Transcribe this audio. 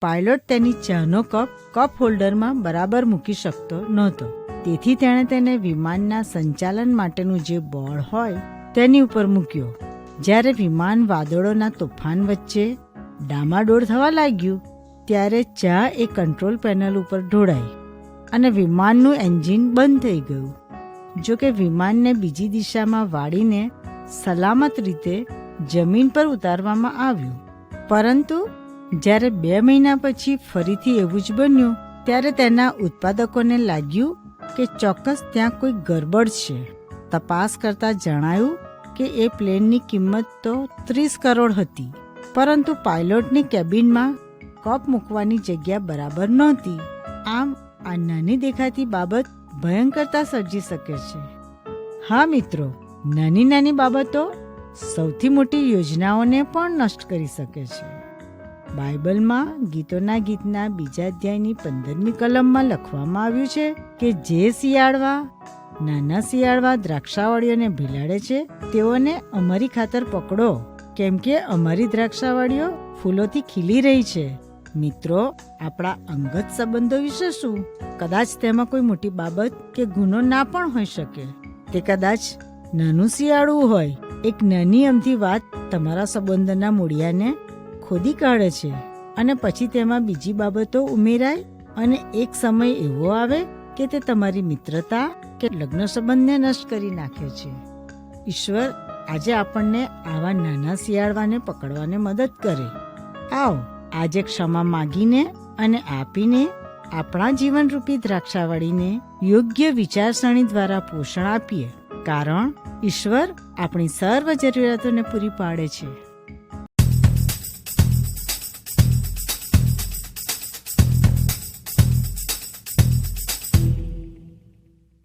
Pilot તેની ચાનો cup હોલ્ડરમાં બરાબર મૂકી શકતો નહોતો. તેથી તેણે તેને વિમાનના સંચાલન માટેનું જે બોર્ડ હોય તેની ઉપર મૂક્યો. જ્યારે વિમાન વાદળોના તોફાન વચ્ચે ડામાડોળ થવા લાગ્યું ત્યારે ચા એ કંટ્રોલ પેનલ ઉપર ઢોળાઈ અને વિમાનનું એન્જિન બંધ થઈ ગયું. જો કે વિમાનને બીજી દિશામાં વાળીને સલામત રીતે જમીન પર ઉતારવામાં આવ્યું. પરંતુ જ્યારે 2 મહિના પછી ફરીથી એવું જ બન્યું ત્યારે તેના ઉત્પાદકોને લાગ્યું કે ચોક્કસ ત્યાં કોઈ ગરબડ છે. તપાસ કરતા જણાયું કે એ પ્લેનની કિંમત તો 30 કરોડ હતી, પરંતુ પાયલોટની કેબિનમાં કપ મૂકવાની જગ્યા બરાબર નહોતી. આમ આ નાની દેખાતી બાબત ભયંકરતા સર્જી શકે છે. હા મિત્રો, નાની નાની બાબતો સૌથી મોટી યોજનાઓને પણ નષ્ટ કરી શકે છે. બાઇબલમાં ગીતોના ગીતના 2 અધ્યાયની 15મી કલમમાં લખવામાં આવ્યું છે કે જે નાના શિયાળવા દ્રાક્ષાવળીઓને ભીલાડે છે તેઓને અમારી ખાતર પકડો, કેમ કે અમારી દ્રાક્ષાવળીઓ ફૂલોથી ખીલી રહી છે. મિત્રો, આપણા અંગત સંબંધો વિશે શું? કદાચ તેમાં કોઈ મોટી બાબત કે ગુનો ના પણ હોઈ શકે. તે કદાચ નાનું શિયાળું હોય. એક નાની અમથી વાત તમારા સંબંધના મૂળિયાને ખોદી કાઢે છે અને પછી તેમાં બીજી બાબતો ઉમેરાય અને એક સમય એવો આવે કે તે તમારી મિત્રતા કે લગ્ન સંબંધને નષ્ટ કરી નાખે છે. ઈશ્વર આજે આપણને આવા નાના શિયાળવાને પકડવાને મદદ કરે. આવો આજે ક્ષમા માગીને અને આપીને આપણા જીવનરૂપી દ્રાક્ષાવળીને યોગ્ય વિચારસરણી દ્વારા પોષણ આપીએ, કારણ ઈશ્વર આપણી સર્વ જરૂરિયાતોને પૂરી પાડે છે.